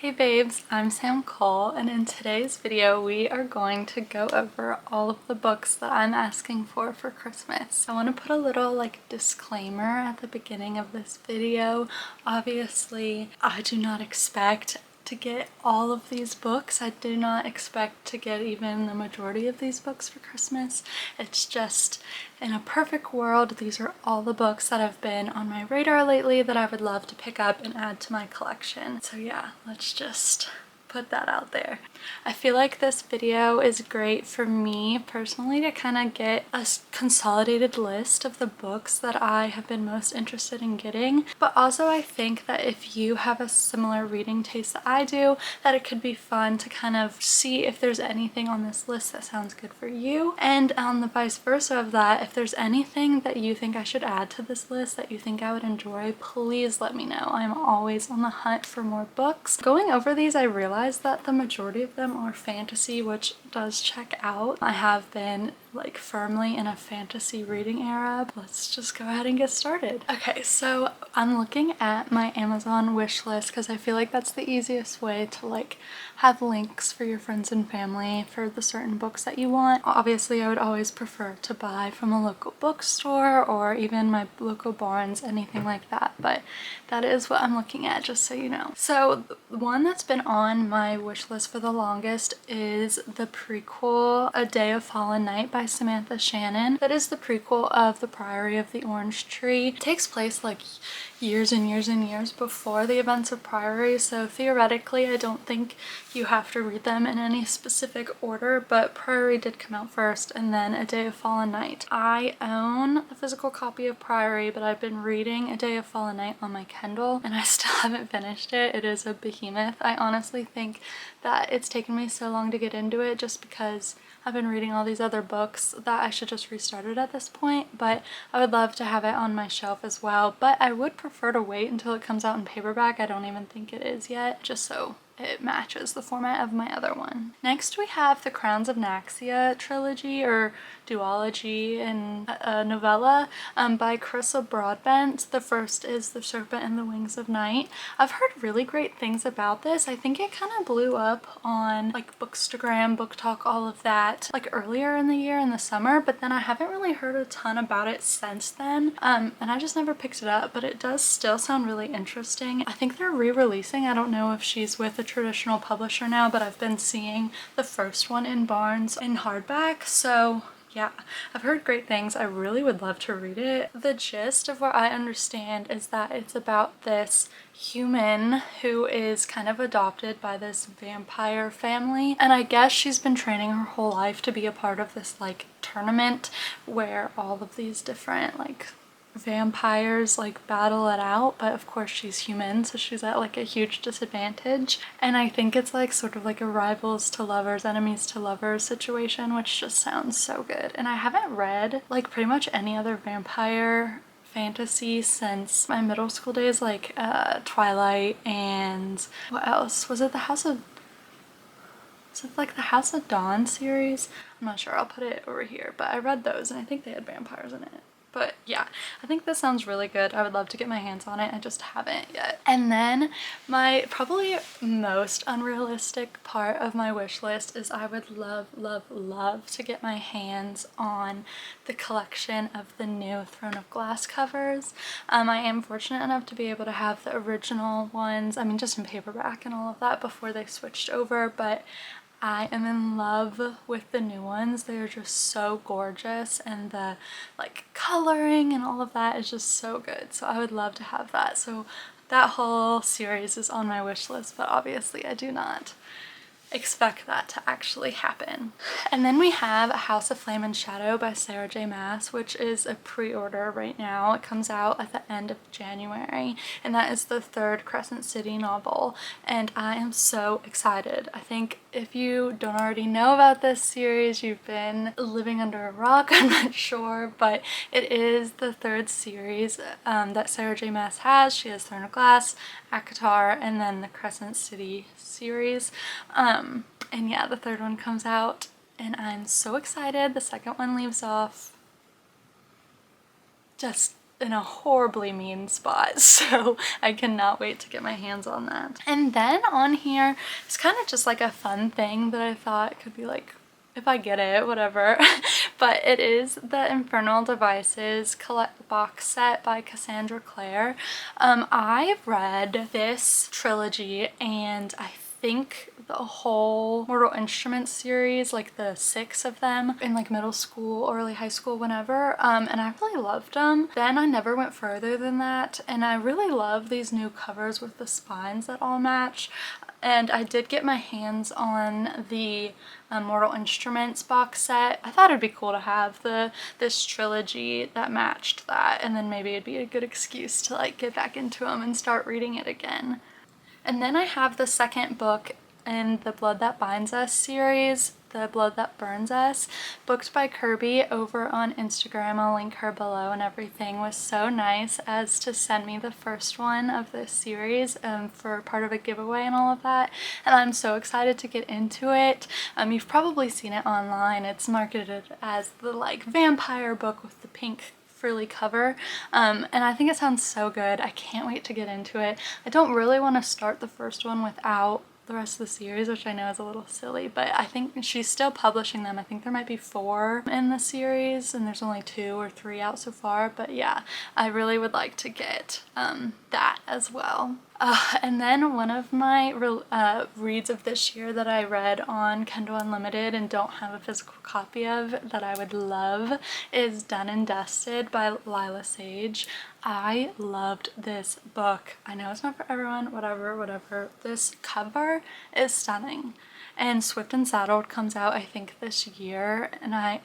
Hey babes, I'm Sam Cole, and in today's video we are going to go over all of the books that I'm asking for Christmas. I want to put a little disclaimer at the beginning of this video. Obviously, I do not expect to get all of these books. I do not expect to get even the majority of these books for Christmas. It's just, in a perfect world, these are all the books that have been on my radar lately that I would love to pick up and add to my collection. So yeah, let's just put that out there. I feel like this video is great for me personally to kind of get a consolidated list of the books that I have been most interested in getting, but also I think that if you have a similar reading taste that I do, that it could be fun to kind of see if there's anything on this list that sounds good for you, and on the vice versa of that, if there's anything that you think I should add to this list that you think I would enjoy, please let me know. I'm always on the hunt for more books. Going over these, I realized that the majority of them are fantasy, which does check out. I have been firmly in a fantasy reading era. Let's just go ahead and get started. Okay, so I'm looking at my Amazon wish list because I feel like that's the easiest way to have links for your friends and family for the certain books that you want. Obviously, I would always prefer to buy from a local bookstore or even my local Barnes, anything like that, but that is what I'm looking at, just so you know. So the one that's been on my wish list for the longest is the prequel A Day of Fallen Night by Samantha Shannon. That is the prequel of The Priory of the Orange Tree. It takes place years and years and years before the events of Priory, so theoretically I don't think you have to read them in any specific order, but Priory did come out first and then A Day of Fallen Night. I own a physical copy of Priory, but I've been reading A Day of Fallen Night on my Kindle and I still haven't finished it. It is a behemoth. I honestly think that it's taken me so long to get into it just because I've been reading all these other books that I should just restart it at this point, but I would love to have it on my shelf as well. But I would prefer to wait until it comes out in paperback. I don't even think it is yet, just so it matches the format of my other one. Next we have the Crowns of Naxia trilogy or duology in a novella by Carissa Broadbent. The first is The Serpent and the Wings of Night. I've heard really great things about this. I think it kind of blew up on Bookstagram, Book Talk, all of that earlier in the year in the summer, but then I haven't really heard a ton about it since then, and I just never picked it up, but it does still sound really interesting. I think they're re-releasing. I don't know if she's with a traditional publisher now, but I've been seeing the first one in Barnes in hardback, so yeah, I've heard great things. I really would love to read it. The gist of what I understand is that it's about this human who is kind of adopted by this vampire family, and I guess she's been training her whole life to be a part of this tournament where all of these different vampires battle it out, but of course she's human, so she's at a huge disadvantage, and I think it's sort of a rivals to lovers, enemies to lovers situation, which just sounds so good. And I haven't read pretty much any other vampire fantasy since my middle school days, Twilight, and what else was it, the House of Dawn series? I'm not sure, I'll put it over here, but I read those and I think they had vampires in it. But yeah, I think this sounds really good. I would love to get my hands on it. I just haven't yet. And then my probably most unrealistic part of my wish list is I would love, love, love to get my hands on the collection of the new Throne of Glass covers. I am fortunate enough to be able to have the original ones, I mean just in paperback and all of that, before they switched over, but I am in love with the new ones. They're just so gorgeous, and the coloring and all of that is just so good. So I would love to have that. So that whole series is on my wish list, but obviously I do not expect that to actually happen. And then we have A House of Flame and Shadow by Sarah J Maas, which is a pre-order right now. It comes out at the end of January, and that is the third Crescent City novel, and I am so excited. I think if you don't already know about this series, you've been living under a rock. I'm not sure, but it is the third series that Sarah J Maas has. She has Throne of Glass, ACOTAR, and then the Crescent City series. And yeah, the third one comes out and I'm so excited. The second one leaves off just in a horribly mean spot, so I cannot wait to get my hands on that. And then on here, it's kind of just like a fun thing that I thought could be like, if I get it, whatever. But it is the Infernal Devices box set by Cassandra Clare. I've read this trilogy and I think the whole Mortal Instruments series, like the 6 of them in like middle school, early high school, whenever, and I really loved them. Then I never went further than that, and I really love these new covers with the spines that all match. And I did get my hands on the Mortal Instruments box set. I thought it'd be cool to have this trilogy that matched that, and then maybe it'd be a good excuse to like get back into them and start reading it again. And then I have the second book in the Blood That Binds Us series, The Blood That Burns Us, booked by Kirby over on Instagram. I'll link her below, and everything was so nice as to send me the first one of this series for part of a giveaway and all of that, and I'm so excited to get into it. You've probably seen it online. It's marketed as the like vampire book with the pink frilly cover, and I think it sounds so good. I can't wait to get into it. I don't really want to start the first one without the rest of the series, which I know is a little silly, but I think she's still publishing them. I think there might be 4 in the series and there's only 2 or 3 out so far, but yeah, I really would like to get that as well. And then one of my reads of this year that I read on Kindle Unlimited and don't have a physical copy of that I would love is Done and Dusted by Lila Sage. I loved this book. I know it's not for everyone, whatever. This cover is stunning. And Swift and Saddled comes out I think this year, and I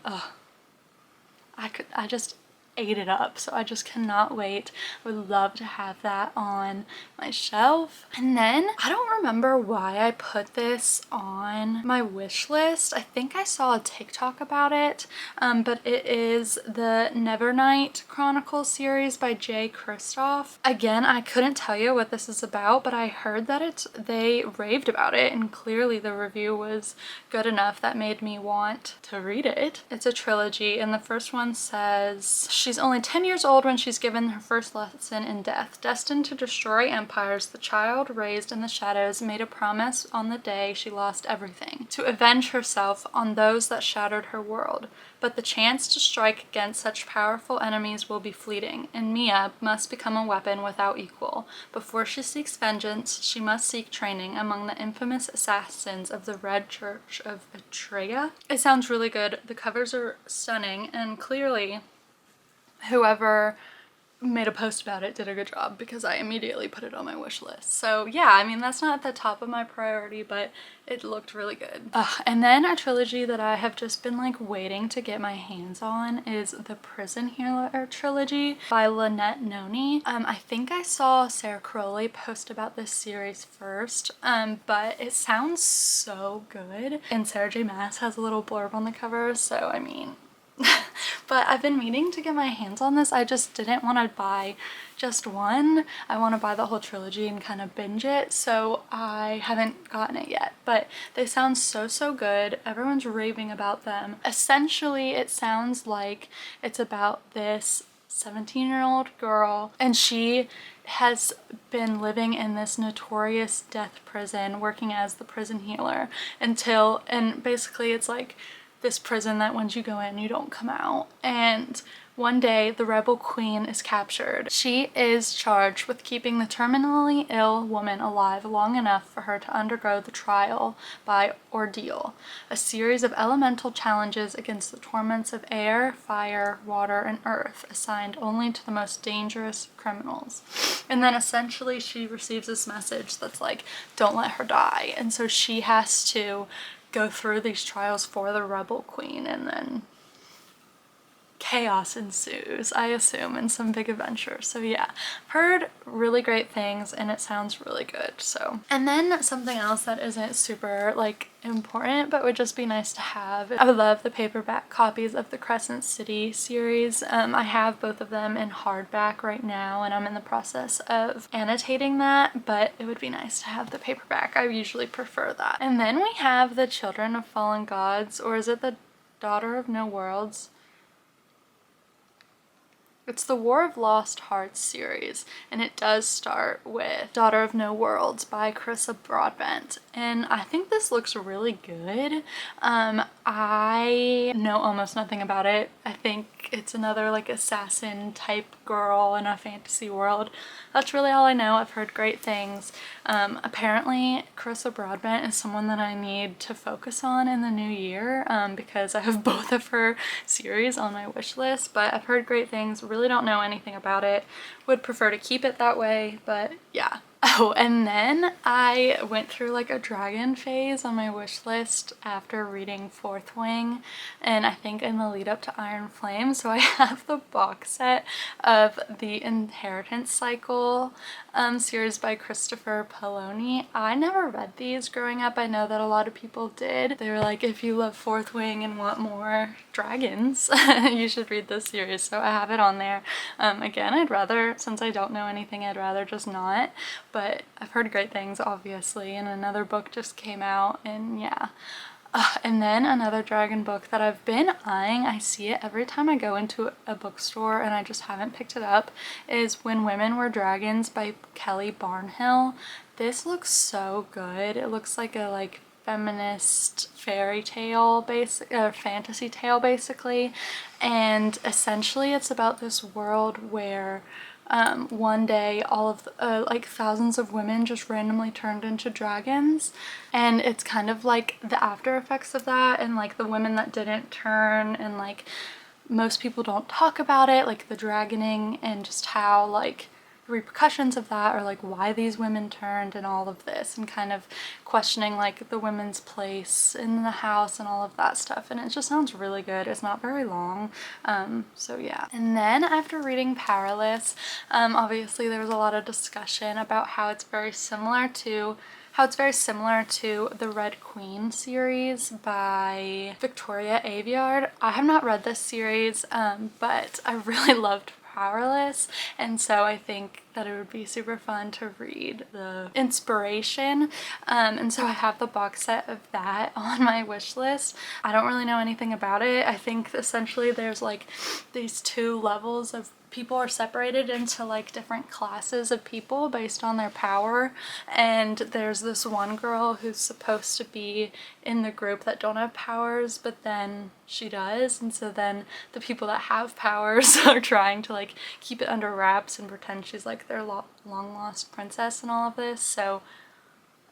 just ate it up, so I just cannot wait. I would love to have that on my shelf. And then I don't remember why I put this on my wish list. I think I saw a TikTok about it, but it is the Nevernight Chronicles series by Jay Kristoff. Again, I couldn't tell you what this is about, but I heard that they raved about it, and clearly the review was good enough that made me want to read it. It's a trilogy, and the first one says, she's only 10 years old when she's given her first lesson in death. Destined to destroy empires, the child raised in the shadows made a promise on the day she lost everything, to avenge herself on those that shattered her world. But the chance to strike against such powerful enemies will be fleeting, and Mia must become a weapon without equal. Before she seeks vengeance, she must seek training among the infamous assassins of the Red Church of Atreya. It sounds really good. The covers are stunning, and clearly whoever made a post about it did a good job, because I immediately put it on my wish list. So yeah, I mean, that's not at the top of my priority, but it looked really good. And then a trilogy that I have just been like waiting to get my hands on is the Prison Healer trilogy by Lynette Noni. I think I saw Sarah Crowley post about this series first, but it sounds so good. And Sarah J Maas has a little blurb on the cover, so I mean, but I've been meaning to get my hands on this. I just didn't want to buy just one. I want to buy the whole trilogy and kind of binge it, so I haven't gotten it yet. But they sound so good. Everyone's raving about them. Essentially, it sounds like it's about this 17-year-old girl, and she has been living in this notorious death prison, working as the prison healer and basically it's like this prison that once you go in, you don't come out. And one day, the rebel queen is captured. She is charged with keeping the terminally ill woman alive long enough for her to undergo the trial by ordeal, a series of elemental challenges against the torments of air, fire, water, and earth, assigned only to the most dangerous criminals. And then essentially she receives this message that's like, don't let her die. And so she has to go through these trials for the rebel queen, and then chaos ensues, I assume, in some big adventure. So yeah, I've heard really great things and it sounds really good. So, and then something else that isn't super like important but would just be nice to have, I would love the paperback copies of the Crescent City series. I have both of them in hardback right now and I'm in the process of annotating that, but it would be nice to have the paperback. I usually prefer that. And then we have the Children of Fallen Gods, or is it the Daughter of No Worlds? It's the War of Lost Hearts series, and it does start with Daughter of No Worlds by Carissa Broadbent, and I think this looks really good. I know almost nothing about it. I think it's another like assassin type girl in a fantasy world. That's really all I know. I've heard great things. Apparently Carissa Broadbent is someone that I need to focus on in the new year because I have both of her series on my wish list, but I've heard great things. Really don't know anything about it. Would prefer to keep it that way, but yeah. Oh, and then I went through like a dragon phase on my wish list after reading Fourth Wing, and I think in the lead up to Iron Flame. So I have the box set of the Inheritance Cycle series by Christopher Poloni. I never read these growing up. I know that a lot of people did. They were like, if you love Fourth Wing and want more dragons, you should read this series. So I have it on there. Again, I'd rather, since I don't know anything, I'd rather just not. But I've heard great things, obviously, and another book just came out, and yeah. And then another dragon book that I've been eyeing, I see it every time I go into a bookstore and I just haven't picked it up, is When Women Were Dragons by Kelly Barnhill. This looks so good. It looks like a feminist fairy tale fantasy tale basically, and essentially it's about this world where one day all of like thousands of women just randomly turned into dragons, and it's kind of like the after effects of that, and like the women that didn't turn, and like most people don't talk about it, like the dragoning and just how like repercussions of that, or like why these women turned and all of this, and kind of questioning like the women's place in the house and all of that stuff. And it just sounds really good. It's not very long, so yeah. And then after reading Powerless, obviously there was a lot of discussion about how it's very similar to the Red Queen series by Victoria Aveyard. I have not read this series, but I really loved Powerless, and so I think that it would be super fun to read the inspiration, and so I have the box set of that on my wish list. I don't really know anything about it. I think essentially there's like these two levels of people are separated into like different classes of people based on their power, and there's this one girl who's supposed to be in the group that don't have powers, but then she does, and so then the people that have powers are trying to like keep it under wraps and pretend she's like their long lost princess and all of this. So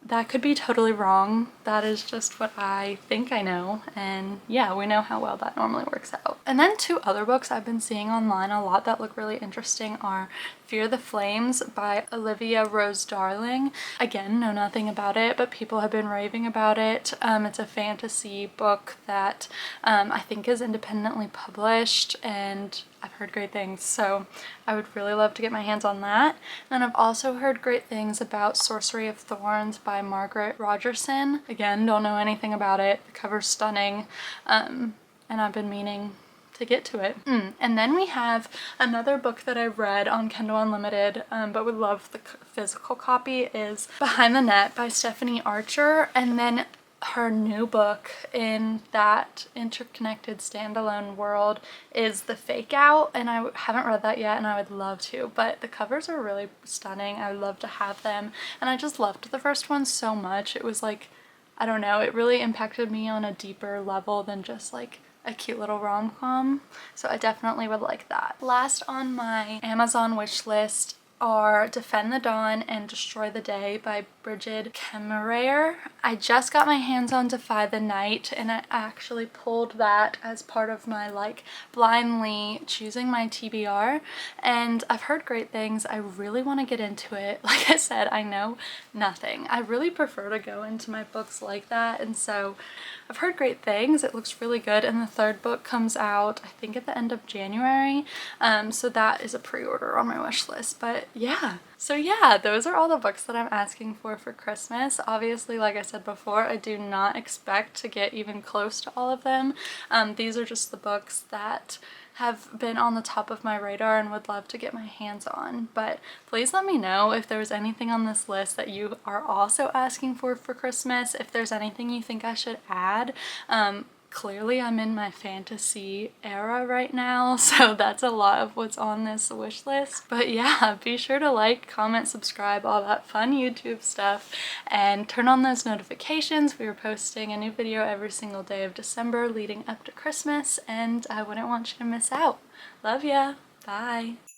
that could be totally wrong. That is just what I think I know, and yeah, we know how well that normally works out. And then two other books I've been seeing online a lot that look really interesting are Fear the Flames by Olivia Rose Darling. Again, know nothing about it, but people have been raving about it. It's a fantasy book that I think is independently published, and I've heard great things, so I would really love to get my hands on that. And I've also heard great things about Sorcery of Thorns by Margaret Rogerson. Again, don't know anything about it. The cover's stunning, and I've been meaning to get to it. And then we have another book that I read on Kindle Unlimited, but would love the physical copy, is Behind the Net by Stephanie Archer. And then her new book in that interconnected standalone world is The Fake Out, and I haven't read that yet and I would love to, but the covers are really stunning. I would love to have them, and I just loved the first one so much. It was like, I don't know, it really impacted me on a deeper level than just like a cute little rom-com, so I definitely would like that. Last on my Amazon wish list are Defend the Dawn and Destroy the Day by Bridget Kemmerer. I just got my hands on Defy the Night, and I actually pulled that as part of my like blindly choosing my TBR, and I've heard great things. I really want to get into it. Like I said, I know nothing. I really prefer to go into my books like that, and so I've heard great things. It looks really good, and the third book comes out I think at the end of January, so that is a pre-order on my wish list. But yeah, so yeah, those are all the books that I'm asking for Christmas. Obviously, like I said before, I do not expect to get even close to all of them. These are just the books that have been on the top of my radar and would love to get my hands on. But please let me know if there's anything on this list that you are also asking for Christmas, if there's anything you think I should add. clearly I'm in my fantasy era right now, so that's a lot of what's on this wish list. But yeah, be sure to like, comment, subscribe, all that fun YouTube stuff, and turn on those notifications. We are posting a new video every single day of December leading up to Christmas, and I wouldn't want you to miss out. Love ya! Bye!